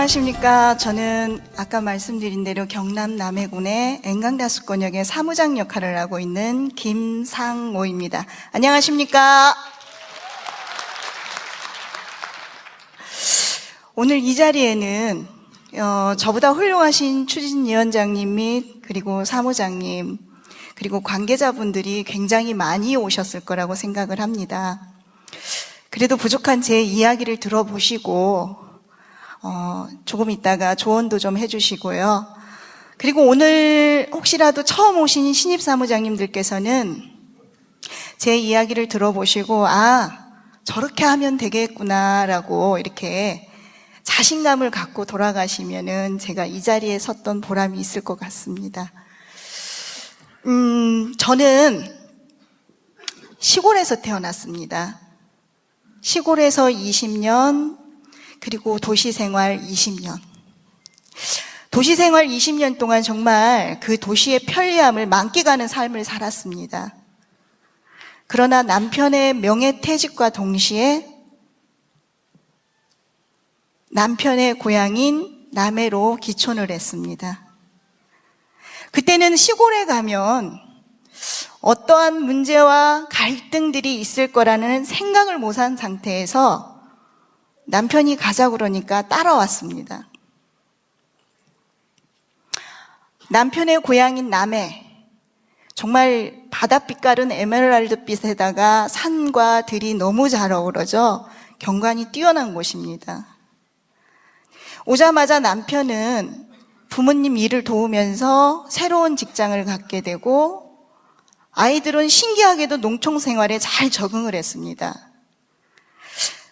안녕하십니까. 저는 아까 말씀드린 대로 경남 남해군의 앵강다섯권역의 사무장 역할을 하고 있는 김상모입니다. 안녕하십니까. 오늘 이 자리에는 저보다 훌륭하신 추진위원장님 및 그리고 사무장님 그리고 관계자분들이 굉장히 많이 오셨을 거라고 생각을 합니다. 그래도 부족한 제 이야기를 들어보시고 조금 있다가 조언도 좀 해주시고요. 그리고 오늘 혹시라도 처음 오신 신입사무장님들께서는 제 이야기를 들어보시고 저렇게 하면 되겠구나라고 이렇게 자신감을 갖고 돌아가시면은 제가 이 자리에 섰던 보람이 있을 것 같습니다. 저는 시골에서 태어났습니다. 시골에서 20년, 그리고 도시생활 20년. 도시생활 20년 동안 정말 그 도시의 편리함을 만끽하는 삶을 살았습니다. 그러나 남편의 명예퇴직과 동시에 남편의 고향인 남해로 기촌을 했습니다. 그때는 시골에 가면 어떠한 문제와 갈등들이 있을 거라는 생각을 못한 상태에서 남편이 가자 그러니까 따라왔습니다. 남편의 고향인 남해, 정말 바닷빛깔은 에메랄드빛에다가 산과 들이 너무 잘 어우러져 경관이 뛰어난 곳입니다. 오자마자 남편은 부모님 일을 도우면서 새로운 직장을 갖게 되고 아이들은 신기하게도 농촌 생활에 잘 적응을 했습니다.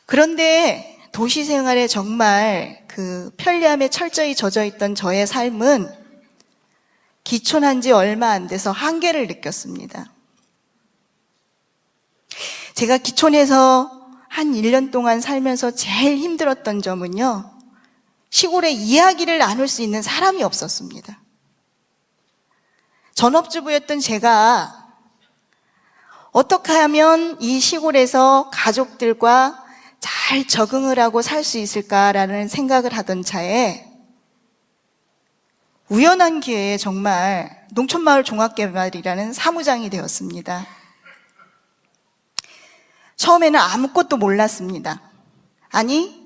그런데 도시 생활에 정말 그 편리함에 철저히 젖어 있던 저의 삶은 기촌한 지 얼마 안 돼서 한계를 느꼈습니다. 제가 기촌에서 한 1년 동안 살면서 제일 힘들었던 점은요, 시골에 이야기를 나눌 수 있는 사람이 없었습니다. 전업주부였던 제가 어떻게 하면 이 시골에서 가족들과 잘 적응을 하고 살 수 있을까라는 생각을 하던 차에 우연한 기회에 정말 농촌마을 종합개발이라는 사무장이 되었습니다. 처음에는 아무것도 몰랐습니다. 아니,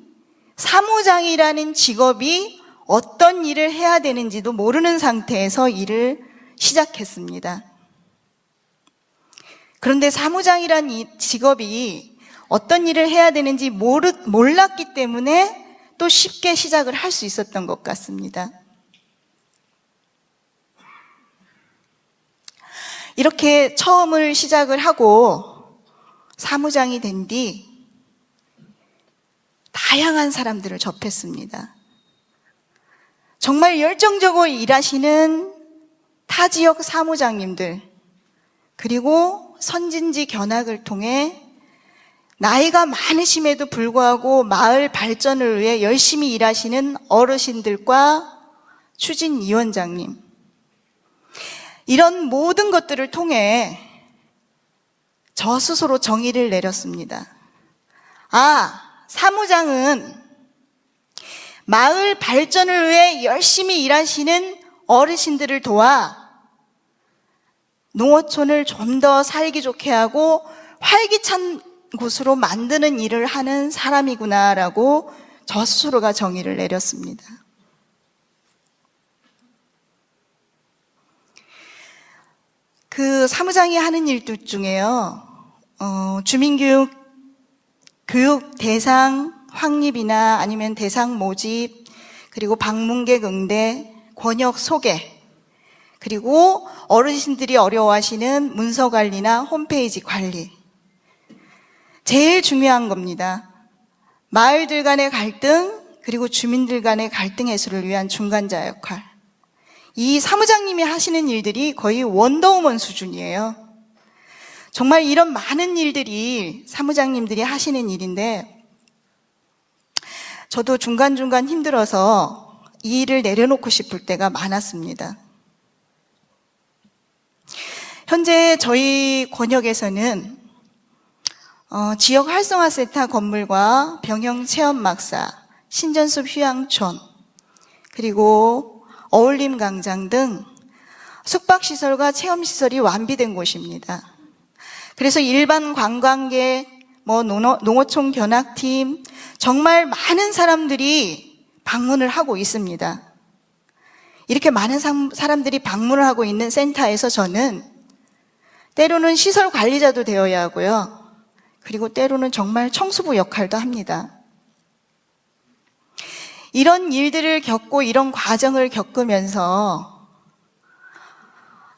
사무장이라는 직업이 어떤 일을 해야 되는지도 모르는 상태에서 일을 시작했습니다. 그런데 사무장이라는 이 직업이 어떤 일을 해야 되는지 몰랐기 때문에 또 쉽게 시작을 할 수 있었던 것 같습니다. 이렇게 처음을 시작을 하고 사무장이 된 뒤 다양한 사람들을 접했습니다. 정말 열정적으로 일하시는 타 지역 사무장님들, 그리고 선진지 견학을 통해 나이가 많으심에도 불구하고 마을 발전을 위해 열심히 일하시는 어르신들과 추진위원장님, 이런 모든 것들을 통해 저 스스로 정의를 내렸습니다. 사무장은 마을 발전을 위해 열심히 일하시는 어르신들을 도와 농어촌을 좀 더 살기 좋게 하고 활기찬 곳으로 만드는 일을 하는 사람이구나라고 저 스스로가 정의를 내렸습니다. 그 사무장이 하는 일들 중에요, 주민교육 교육 대상 확립이나 아니면 대상 모집, 그리고 방문객 응대, 권역 소개, 그리고 어르신들이 어려워하시는 문서 관리나 홈페이지 관리, 제일 중요한 겁니다. 마을들 간의 갈등, 그리고 주민들 간의 갈등 해소를 위한 중간자 역할. 이 사무장님이 하시는 일들이 거의 원더우먼 수준이에요. 정말 이런 많은 일들이 사무장님들이 하시는 일인데 저도 중간중간 힘들어서 이 일을 내려놓고 싶을 때가 많았습니다. 현재 저희 권역에서는 지역 활성화센터 건물과 병영 체험막사, 신전숲 휴양촌, 그리고 어울림 광장 등 숙박시설과 체험시설이 완비된 곳입니다. 그래서 일반 관광객, 농어촌 견학팀, 정말 많은 사람들이 방문을 하고 있습니다. 이렇게 많은 사람들이 방문을 하고 있는 센터에서 저는 때로는 시설 관리자도 되어야 하고요. 그리고 때로는 정말 청소부 역할도 합니다. 이런 일들을 겪고 이런 과정을 겪으면서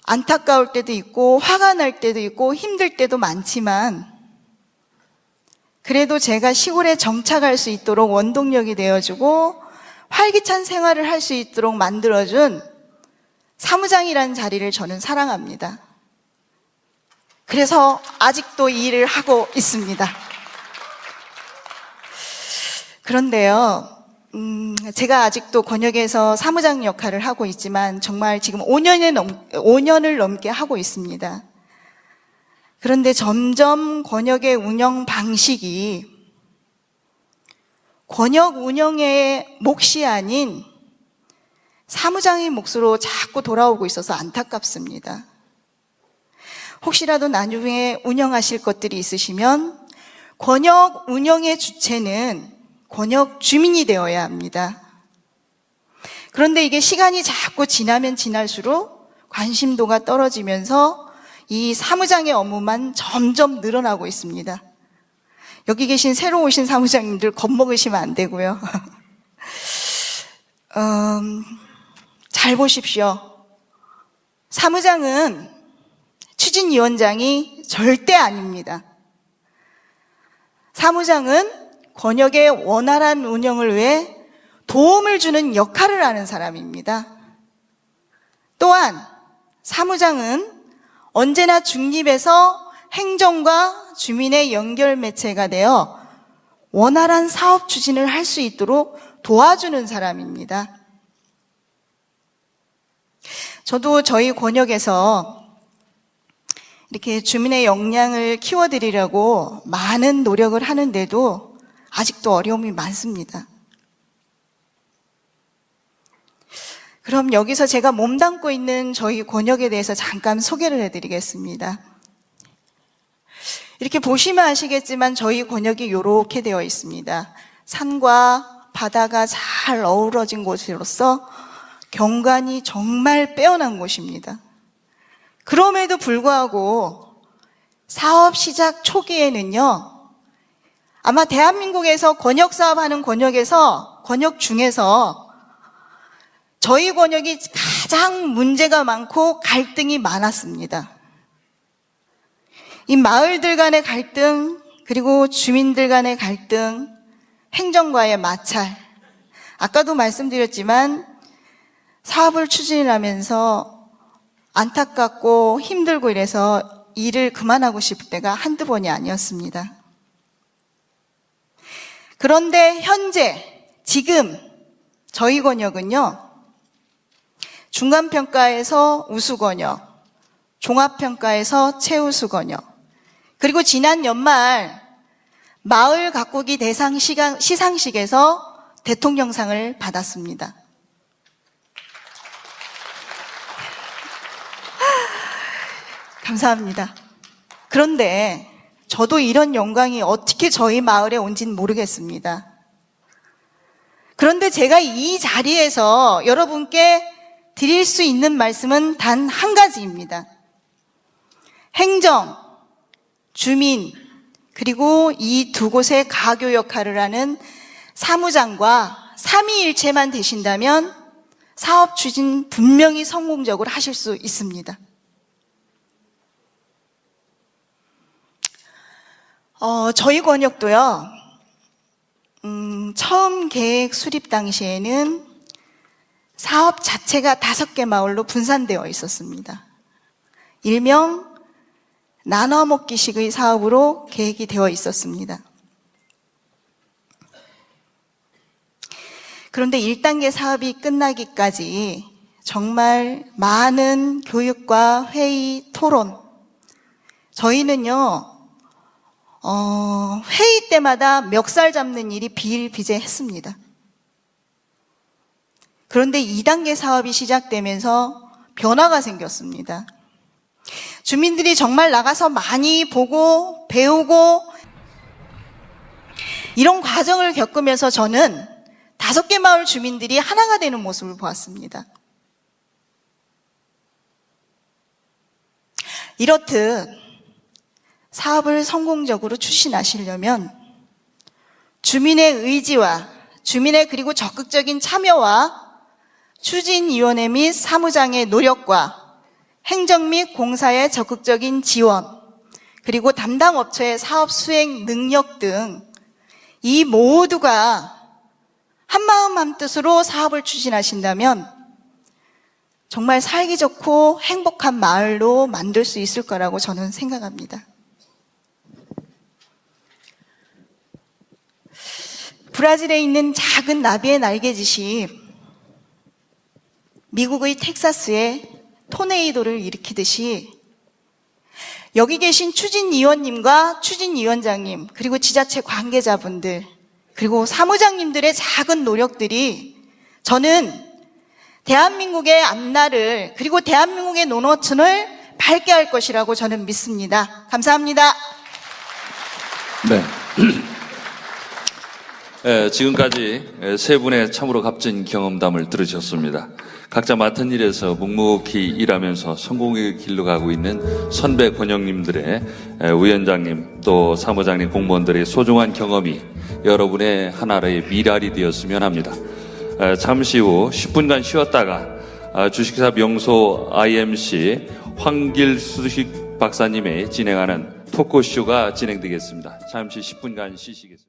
안타까울 때도 있고 화가 날 때도 있고 힘들 때도 많지만 그래도 제가 시골에 정착할 수 있도록 원동력이 되어주고 활기찬 생활을 할 수 있도록 만들어준 사무장이라는 자리를 저는 사랑합니다. 그래서 아직도 이 일을 하고 있습니다. 그런데요, 제가 아직도 권역에서 사무장 역할을 하고 있지만 정말 지금 5년을 넘게 하고 있습니다. 그런데 점점 권역의 운영 방식이 권역 운영의 몫이 아닌 사무장의 몫으로 자꾸 돌아오고 있어서 안타깝습니다. 혹시라도 나중에 운영하실 것들이 있으시면 권역 운영의 주체는 권역 주민이 되어야 합니다. 그런데 이게 시간이 자꾸 지나면 지날수록 관심도가 떨어지면서 이 사무장의 업무만 점점 늘어나고 있습니다. 여기 계신 새로 오신 사무장님들 겁먹으시면 안 되고요. 잘 보십시오. 사무장은 추진위원장이 절대 아닙니다. 사무장은 권역의 원활한 운영을 위해 도움을 주는 역할을 하는 사람입니다. 또한 사무장은 언제나 중립해서 행정과 주민의 연결 매체가 되어 원활한 사업 추진을 할 수 있도록 도와주는 사람입니다. 저도 저희 권역에서 이렇게 주민의 역량을 키워드리려고 많은 노력을 하는데도 아직도 어려움이 많습니다. 그럼 여기서 제가 몸담고 있는 저희 권역에 대해서 잠깐 소개를 해드리겠습니다. 이렇게 보시면 아시겠지만 저희 권역이 이렇게 되어 있습니다. 산과 바다가 잘 어우러진 곳으로서 경관이 정말 빼어난 곳입니다. 그럼에도 불구하고 사업 시작 초기에는요, 아마 대한민국에서 권역 사업하는 권역 중에서 저희 권역이 가장 문제가 많고 갈등이 많았습니다. 이 마을들 간의 갈등, 그리고 주민들 간의 갈등, 행정과의 마찰. 아까도 말씀드렸지만 사업을 추진하면서 안타깝고 힘들고 이래서 일을 그만하고 싶을 때가 한두 번이 아니었습니다. 그런데 현재, 지금 저희 권역은요, 중간평가에서 우수권역, 종합평가에서 최우수권역, 그리고 지난 연말 마을 가꾸기 대상 시상식에서 대통령상을 받았습니다. 감사합니다. 그런데 저도 이런 영광이 어떻게 저희 마을에 온지는 모르겠습니다. 그런데 제가 이 자리에서 여러분께 드릴 수 있는 말씀은 단 한 가지입니다. 행정, 주민, 그리고 이 두 곳의 가교 역할을 하는 사무장과 삼위일체만 되신다면 사업 추진 분명히 성공적으로 하실 수 있습니다. 저희 권역도요, 처음 계획 수립 당시에는 사업 자체가 5개 마을로 분산되어 있었습니다. 일명 나눠 먹기식의 사업으로 계획이 되어 있었습니다. 그런데 1단계 사업이 끝나기까지 정말 많은 교육과 회의, 토론, 저희는요, 회의 때마다 멱살 잡는 일이 비일비재했습니다. 그런데 2단계 사업이 시작되면서 변화가 생겼습니다. 주민들이 정말 나가서 많이 보고 배우고 이런 과정을 겪으면서 저는 5개 마을 주민들이 하나가 되는 모습을 보았습니다. 이렇듯 사업을 성공적으로 추진하시려면 주민의 의지와 주민의 그리고 적극적인 참여와 추진위원회 및 사무장의 노력과 행정 및 공사의 적극적인 지원, 그리고 담당 업체의 사업 수행 능력 등 이 모두가 한마음 한뜻으로 사업을 추진하신다면 정말 살기 좋고 행복한 마을로 만들 수 있을 거라고 저는 생각합니다. 브라질에 있는 작은 나비의 날개짓이 미국의 텍사스에 토네이도를 일으키듯이 여기 계신 추진위원님과 추진위원장님, 그리고 지자체 관계자분들, 그리고 사무장님들의 작은 노력들이 저는 대한민국의 앞날을, 그리고 대한민국의 논어촌을 밝게 할 것이라고 저는 믿습니다. 감사합니다. 네. 지금까지 세 분의 참으로 값진 경험담을 들으셨습니다. 각자 맡은 일에서 묵묵히 일하면서 성공의 길로 가고 있는 선배 권역님들의 위원장님 또 사무장님 공무원들의 소중한 경험이 여러분의 하나의 미랄이 되었으면 합니다. 잠시 후 10분간 쉬었다가 주식회사 명소 IMC 황길수식 박사님의 진행하는 토크쇼가 진행되겠습니다. 잠시 10분간 쉬시겠습니다.